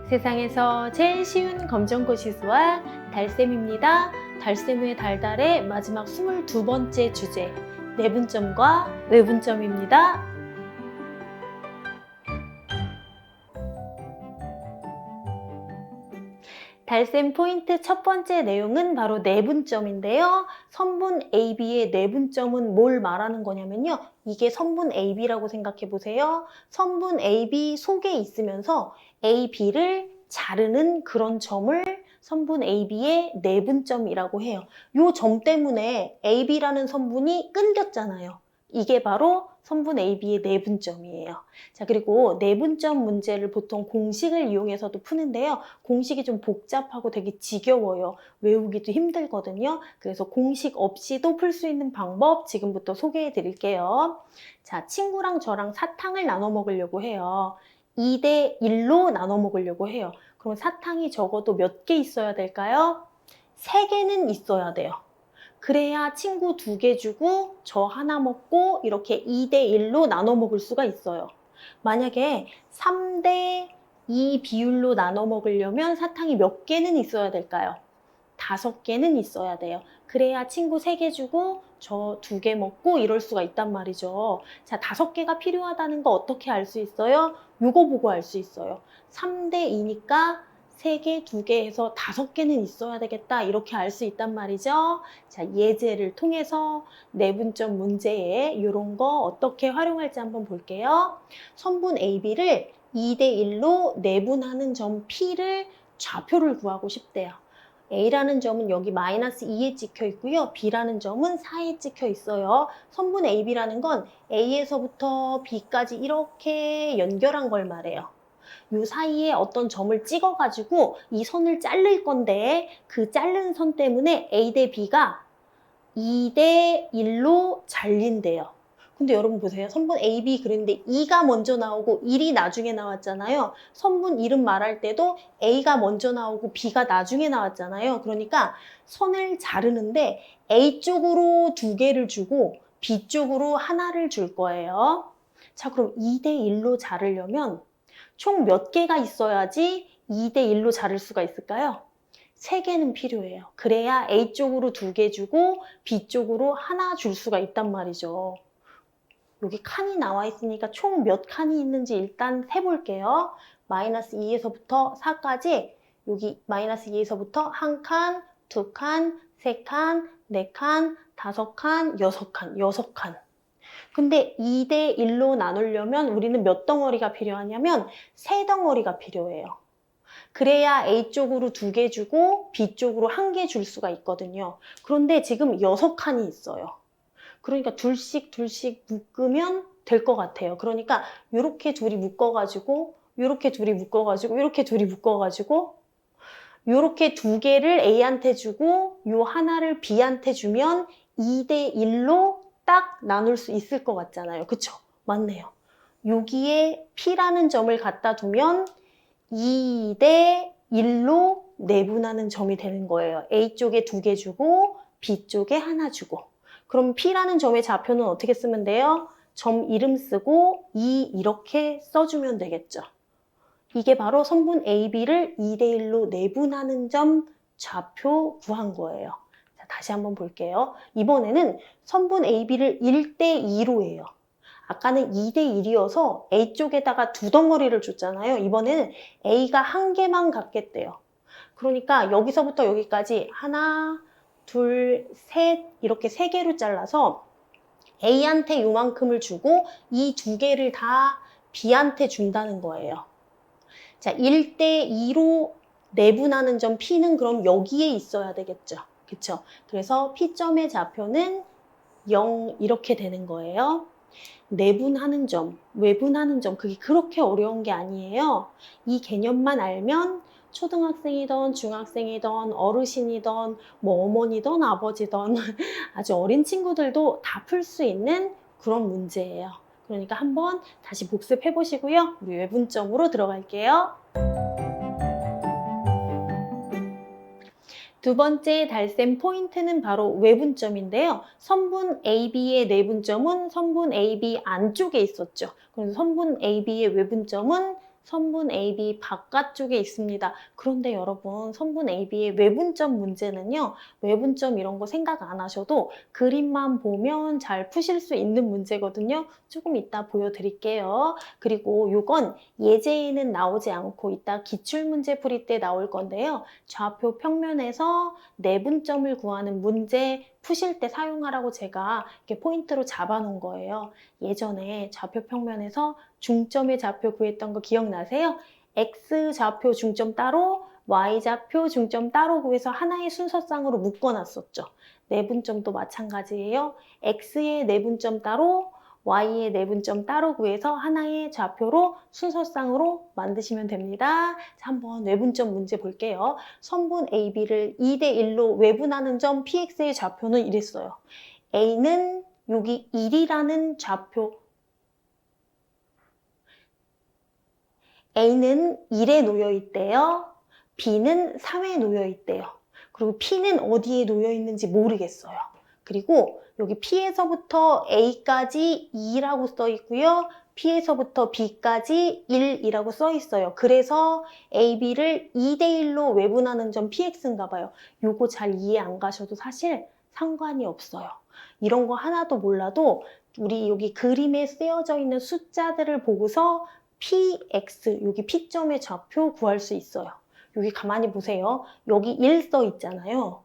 세상에서 제일 쉬운 검정고시수학 달쌤입니다. 달쌤의 달달의 마지막 22번째 주제, 내분점과 외분점입니다. 달쌤 포인트 첫 번째 내용은 바로 내분점인데요. 선분 AB의 내분점은 뭘 말하는 거냐면요. 이게 선분 AB라고 생각해 보세요. 선분 AB 속에 있으면서 AB를 자르는 그런 점을 선분 AB의 내분점이라고 해요. 이 점 때문에 AB라는 선분이 끊겼잖아요. 이게 바로 선분 AB의 내분점이에요. 자, 그리고 내분점 문제를 보통 공식을 이용해서도 푸는데요. 공식이 좀 복잡하고 되게 지겨워요. 외우기도 힘들거든요. 그래서 공식 없이도 풀 수 있는 방법 지금부터 소개해 드릴게요. 자, 친구랑 저랑 사탕을 나눠 먹으려고 해요. 2대 1로 나눠 먹으려고 해요. 그럼 사탕이 적어도 몇 개 있어야 될까요? 3개는 있어야 돼요. 그래야 친구 2개 주고 저 하나 먹고 이렇게 2대 1로 나눠 먹을 수가 있어요. 만약에 3대 2 비율로 나눠 먹으려면 사탕이 몇 개는 있어야 될까요? 5개는 있어야 돼요. 그래야 친구 3개 주고 저 2개 먹고 이럴 수가 있단 말이죠. 자, 5개가 필요하다는 거 어떻게 알 수 있어요? 요거 보고 알 수 있어요. 3대 2니까 3개, 2개 해서 5개는 있어야 되겠다. 이렇게 알 수 있단 말이죠. 자, 예제를 통해서 내분점 문제에 이런 거 어떻게 활용할지 한번 볼게요. 선분 AB를 2대 1로 내분하는 점 P를 좌표를 구하고 싶대요. A라는 점은 여기 -2에 찍혀 있고요. B라는 점은 4에 찍혀 있어요. 선분 AB라는 건 A에서부터 B까지 이렇게 연결한 걸 말해요. 요 사이에 어떤 점을 찍어가지고 이 선을 자를 건데 그 자른 선 때문에 A 대 B가 2대 1로 잘린대요. 근데 여러분 보세요. 선분 AB 그랬는데 2가 먼저 나오고 1이 나중에 나왔잖아요. 선분 이름 말할 때도 A가 먼저 나오고 B가 나중에 나왔잖아요. 그러니까 선을 자르는데 A 쪽으로 2개를 주고 B 쪽으로 하나를 줄 거예요. 자, 그럼 2대 1로 자르려면 총 몇 개가 있어야지 2대 1로 자를 수가 있을까요? 3개는 필요해요. 그래야 A 쪽으로 2개 주고 B 쪽으로 하나 줄 수가 있단 말이죠. 여기 칸이 나와 있으니까 총 몇 칸이 있는지 일단 세볼게요. -2에서부터 4까지 여기 -2에서부터 1칸, 2칸, 3칸, 4칸, 5칸, 6칸, 6칸. 근데 2대 1로 나누려면 우리는 몇 덩어리가 필요하냐면 3덩어리가 필요해요. 그래야 A 쪽으로 2개 주고 B 쪽으로 1개 줄 수가 있거든요. 그런데 지금 6칸이 있어요. 그러니까 둘씩 묶으면 될 것 같아요. 그러니까 이렇게 둘이 묶어가지고 이렇게 둘이 묶어가지고 이렇게 둘이 묶어가지고 이렇게 2개를 A한테 주고 요 하나를 B한테 주면 2대 1로 딱 나눌 수 있을 것 같잖아요. 그쵸? 맞네요. 여기에 P라는 점을 갖다 두면 2대 1로 내분하는 점이 되는 거예요. A 쪽에 2개 주고 B 쪽에 하나 주고. 그럼 P라는 점의 좌표는 어떻게 쓰면 돼요? 점 이름 쓰고 2 이렇게 써주면 되겠죠. 이게 바로 선분 AB를 2대 1로 내분하는 점 좌표 구한 거예요. 자, 다시 한번 볼게요. 이번에는 선분 AB를 1대 2로 해요. 아까는 2대 1이어서 A 쪽에다가 2덩어리를 줬잖아요. 이번에는 A가 1개만 갖겠대요. 그러니까 여기서부터 여기까지 하나, 둘, 셋 이렇게 3개로 잘라서 A한테 요만큼을 주고 이 2개를 다 B한테 준다는 거예요. 자, 1대 2로 내분하는 점 P는 그럼 여기에 있어야 되겠죠. 그쵸? 그래서 P점의 좌표는 0 이렇게 되는 거예요. 내분하는 점, 외분하는 점 그게 그렇게 어려운 게 아니에요. 이 개념만 알면 초등학생이든 중학생이든 어르신이든 뭐 어머니든 아버지든 아주 어린 친구들도 다 풀 수 있는 그런 문제예요. 그러니까 한번 다시 복습해 보시고요. 우리 외분점으로 들어갈게요. 두 번째 달셈 포인트는 바로 외분점인데요. 선분 AB의 내분점은 선분 AB 안쪽에 있었죠. 그래서 선분 AB의 외분점은 선분 AB 바깥쪽에 있습니다. 그런데 여러분, 선분 AB의 외분점 문제는요, 외분점 이런 거 생각 안 하셔도 그림만 보면 잘 푸실 수 있는 문제거든요. 조금 이따 보여드릴게요. 그리고 이건 예제에는 나오지 않고 이따 기출문제 풀이 때 나올 건데요. 좌표 평면에서 내분점을 구하는 문제 푸실 때 사용하라고 제가 이렇게 포인트로 잡아놓은 거예요. 예전에 좌표 평면에서 중점의 좌표 구했던 거 기억나세요? X좌표 중점 따로, Y좌표 중점 따로 구해서 하나의 순서상으로 묶어놨었죠. 내분점도 마찬가지예요. X의 내분점 따로, Y의 내분점 따로 구해서 하나의 좌표로 순서상으로 만드시면 됩니다. 자, 한번 외분점 문제 볼게요. 선분 AB를 2대1로 외분하는 점 PX의 좌표는 이랬어요. A는 여기 1이라는 좌표, A는 1에 놓여 있대요. B는 3에 놓여 있대요. 그리고 P는 어디에 놓여 있는지 모르겠어요. 그리고 여기 P에서부터 A까지 2라고 써 있고요. P에서부터 B까지 1이라고 써 있어요. 그래서 AB를 2대1로 외분하는 점 PX인가 봐요. 요거 잘 이해 안 가셔도 사실 상관이 없어요. 이런 거 하나도 몰라도 우리 여기 그림에 쓰여져 있는 숫자들을 보고서 PX, 여기 P점의 좌표 구할 수 있어요. 여기 가만히 보세요. 여기 1 써 있잖아요.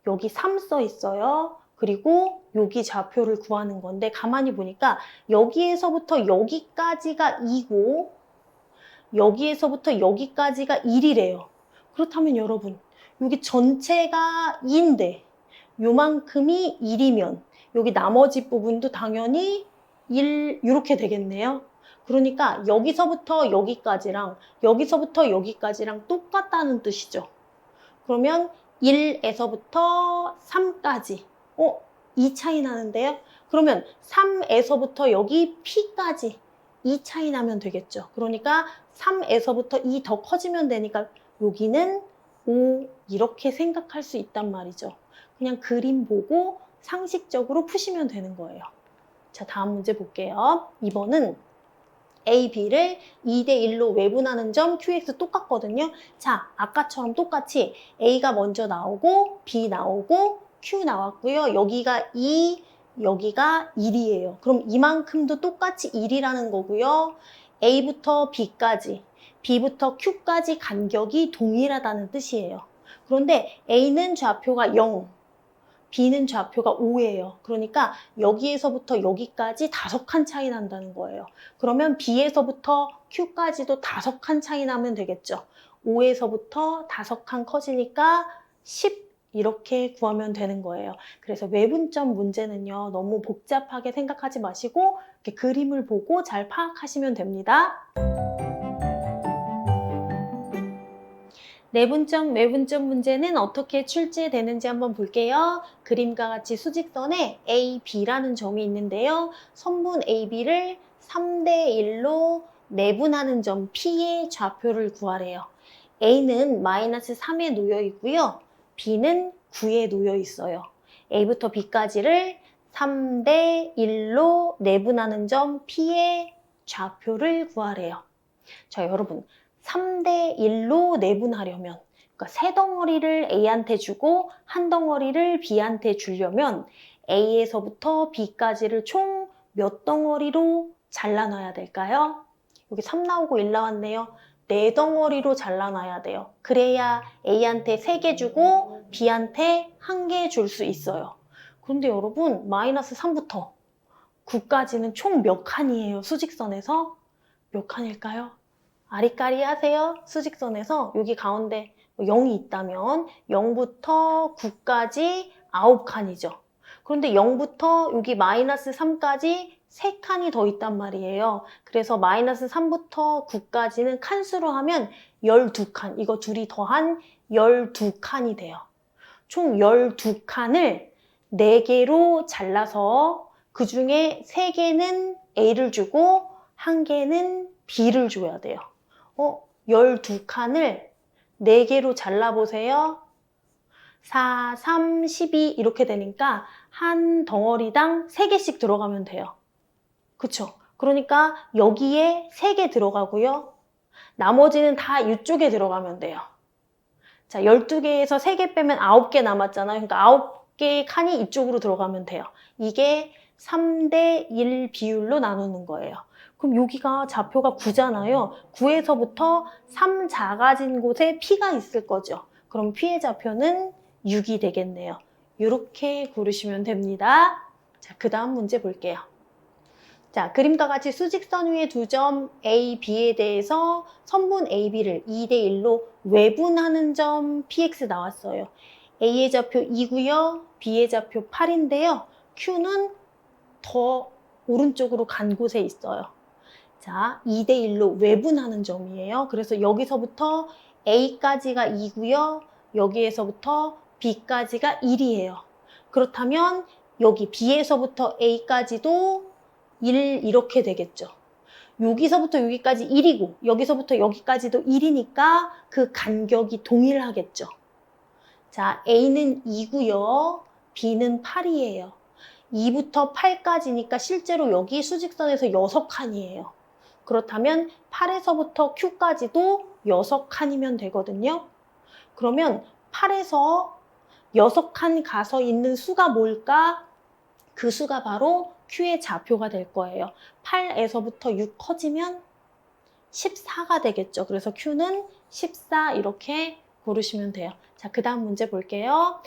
여기 3 써 있어요. 그리고 여기 좌표를 구하는 건데 가만히 보니까 여기에서부터 여기까지가 2고 여기에서부터 여기까지가 1이래요. 그렇다면 여러분, 여기 전체가 2인데 요만큼이 1이면 여기 나머지 부분도 당연히 1 이렇게 되겠네요. 그러니까 여기서부터 여기까지랑 여기서부터 여기까지랑 똑같다는 뜻이죠. 그러면 1에서부터 3까지 2 차이 나는데요. 그러면 3에서부터 여기 P까지 2 차이 나면 되겠죠. 그러니까 3에서부터 2 더 커지면 되니까 여기는 5 이렇게 생각할 수 있단 말이죠. 그냥 그림 보고 상식적으로 푸시면 되는 거예요. 자, 다음 문제 볼게요. 2번은 A, B를 2대1로 외분하는 점 QX 똑같거든요. 자, 아까처럼 똑같이 A가 먼저 나오고 B 나오고 Q 나왔고요. 여기가 2, 여기가 1이에요. 그럼 이만큼도 똑같이 1이라는 거고요. A부터 B까지, B부터 Q까지 간격이 동일하다는 뜻이에요. 그런데 A는 좌표가 0, B는 좌표가 5예요. 그러니까 여기에서부터 여기까지 5칸 차이 난다는 거예요. 그러면 B에서부터 Q까지도 5칸 차이 나면 되겠죠. 5에서부터 5칸 커지니까 10 이렇게 구하면 되는 거예요. 그래서 외분점 문제는요, 너무 복잡하게 생각하지 마시고 이렇게 그림을 보고 잘 파악하시면 됩니다. 내분점, 외분점 문제는 어떻게 출제되는지 한번 볼게요. 그림과 같이 수직선에 A, B라는 점이 있는데요. 선분 AB를 3대1로 내분하는 점 P의 좌표를 구하래요. A는 마이너스 3에 놓여 있고요. B는 9에 놓여 있어요. A부터 B까지를 3대1로 내분하는 점 P의 좌표를 구하래요. 자, 여러분. 3대1로 내분하려면, 그러니까 세 덩어리를 A한테 주고 한 덩어리를 B한테 주려면 A에서부터 B까지를 총 몇 덩어리로 잘라놔야 될까요? 여기 3 나오고 1 나왔네요. 4덩어리로 잘라놔야 돼요. 그래야 A한테 3개 주고 B한테 1개 줄 수 있어요. 그런데 여러분, 마이너스 3부터 9까지는 총 몇 칸이에요? 수직선에서? 몇 칸일까요? 아리까리 하세요. 수직선에서 여기 가운데 0이 있다면 0부터 9까지 9칸이죠. 그런데 0부터 여기 마이너스 3까지 3칸이 더 있단 말이에요. 그래서 마이너스 3부터 9까지는 칸수로 하면 12칸. 이거 둘이 더한 12칸이 돼요. 총 12칸을 4개로 잘라서 그 중에 3개는 A를 주고 1개는 B를 줘야 돼요. 12칸을 4개로 잘라보세요. 4, 3, 12 이렇게 되니까 한 덩어리당 3개씩 들어가면 돼요. 그쵸? 그러니까 여기에 3개 들어가고요. 나머지는 다 이쪽에 들어가면 돼요. 자, 12개에서 3개 빼면 9개 남았잖아요. 그러니까 9개의 칸이 이쪽으로 들어가면 돼요. 이게 3대 1 비율로 나누는 거예요. 그럼 여기가 좌표가 9잖아요. 9에서부터 3 작아진 곳에 P가 있을 거죠. 그럼 P의 좌표는 6이 되겠네요. 이렇게 고르시면 됩니다. 자, 그 다음 문제 볼게요. 자, 그림과 같이 수직선 위의 두 점 A, B에 대해서 선분 AB를 2대 1로 외분하는 점 PX 나왔어요. A의 좌표 2고요. B의 좌표 8인데요. Q는 더 오른쪽으로 간 곳에 있어요. 자, 2대 1로 외분하는 점이에요. 그래서 여기서부터 A까지가 2고요. 여기에서부터 B까지가 1이에요. 그렇다면 여기 B에서부터 A까지도 1 이렇게 되겠죠. 여기서부터 여기까지 1이고 여기서부터 여기까지도 1이니까 그 간격이 동일하겠죠. 자, A는 2고요. B는 8이에요. 2부터 8까지니까 실제로 여기 수직선에서 6칸이에요. 그렇다면 8에서부터 Q까지도 6칸이면 되거든요. 그러면 8에서 6칸 가서 있는 수가 뭘까? 그 수가 바로 Q의 좌표가 될 거예요. 8에서부터 6 커지면 14가 되겠죠. 그래서 Q는 14 이렇게 고르시면 돼요. 자, 그 다음 문제 볼게요.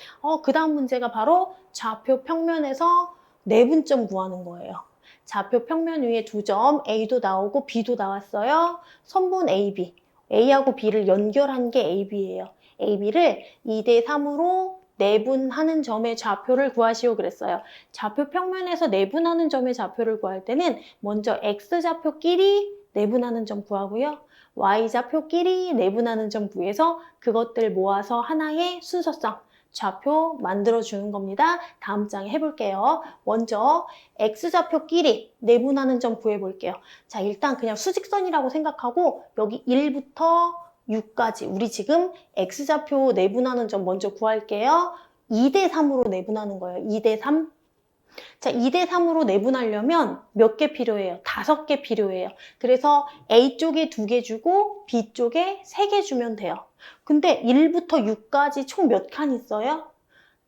그 다음 문제가 바로 좌표 평면에서 내분점 구하는 거예요. 좌표 평면 위에 두 점 A도 나오고 B도 나왔어요. 선분 AB, A하고 B를 연결한 게 AB예요. AB를 2대 3으로 내분하는 점의 좌표를 구하시오 그랬어요. 좌표 평면에서 내분하는 점의 좌표를 구할 때는 먼저 X좌표끼리 내분하는 점 구하고요. Y좌표끼리 내분하는 점 구해서 그것들 모아서 하나의 순서성 좌표 만들어주는 겁니다. 다음 장에 해볼게요. 먼저 X좌표끼리 내분하는 점 구해볼게요. 자, 일단 그냥 수직선이라고 생각하고 여기 1부터 6까지 우리 지금 X좌표 내분하는 점 먼저 구할게요. 2대 3으로 내분하는 거예요. 2대 3. 자, 2대 3으로 내분하려면 몇 개 필요해요? 5개 필요해요. 그래서 A쪽에 2개 주고 B쪽에 3개 주면 돼요. 근데 1부터 6까지 총 몇 칸 있어요?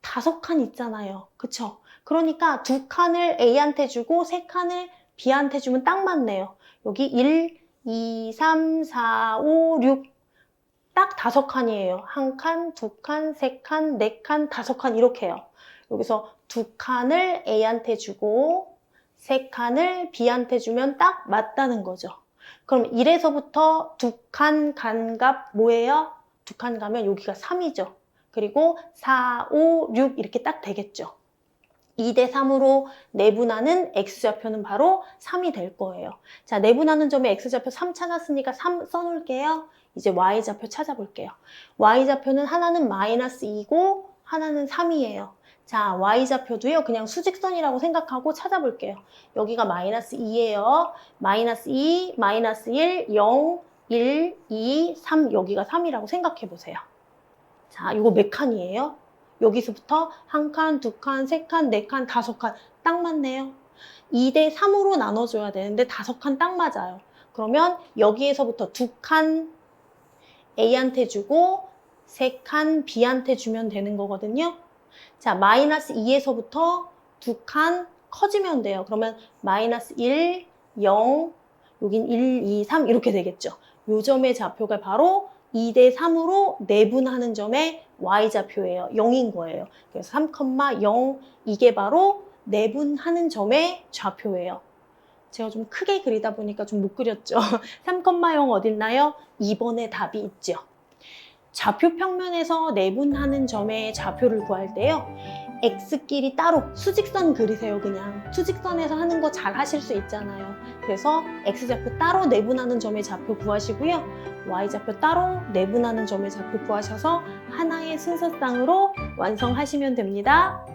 5칸 있잖아요. 그쵸? 그러니까 2칸을 A한테 주고 3칸을 B한테 주면 딱 맞네요. 여기 1, 2, 3, 4, 5, 6. 딱 5칸이에요. 1칸, 2칸, 3칸, 4칸, 5칸 이렇게 해요. 여기서 2칸을 A한테 주고 3칸을 B한테 주면 딱 맞다는 거죠. 그럼 1에서부터 2칸 간 값 뭐예요? 2칸 가면 여기가 3이죠. 그리고 4, 5, 6 이렇게 딱 되겠죠. 2대 3으로 내분하는 X좌표는 바로 3이 될 거예요. 자, 내분하는 점에 X좌표 3 찾았으니까 3 써놓을게요. 이제 Y좌표 찾아볼게요. Y좌표는 하나는 마이너스 2고 하나는 3이에요. 자, Y좌표도요. 그냥 수직선이라고 생각하고 찾아볼게요. 여기가 마이너스 2예요. 마이너스 2, 마이너스 1, 0, 1, 2, 3 여기가 3이라고 생각해보세요. 자, 이거 몇 칸이에요? 여기서부터 1칸, 2칸, 3칸, 4칸, 5칸 딱 맞네요. 2대 3으로 나눠줘야 되는데 5칸 딱 맞아요. 그러면 여기에서부터 2칸 A한테 주고 3칸 B한테 주면 되는 거거든요. 자, 마이너스 2에서부터 2칸 커지면 돼요. 그러면 마이너스 1, 0, 여긴 1, 2, 3 이렇게 되겠죠. 요 점의 좌표가 바로 2대 3으로 내분하는 점의 Y좌표예요. 0인 거예요. 그래서 3,0 이게 바로 내분하는 점의 좌표예요. 제가 좀 크게 그리다 보니까 좀 못 그렸죠. 3,0 어딨나요? 2번에 답이 있죠. 좌표 평면에서 내분하는 점의 좌표를 구할 때요. X끼리 따로 수직선 그리세요. 그냥 수직선에서 하는 거 잘 하실 수 있잖아요. 그래서 X좌표 따로 내분하는 점의 좌표 구하시고요. Y좌표 따로 내분하는 점의 좌표 구하셔서 하나의 순서상으로 완성하시면 됩니다.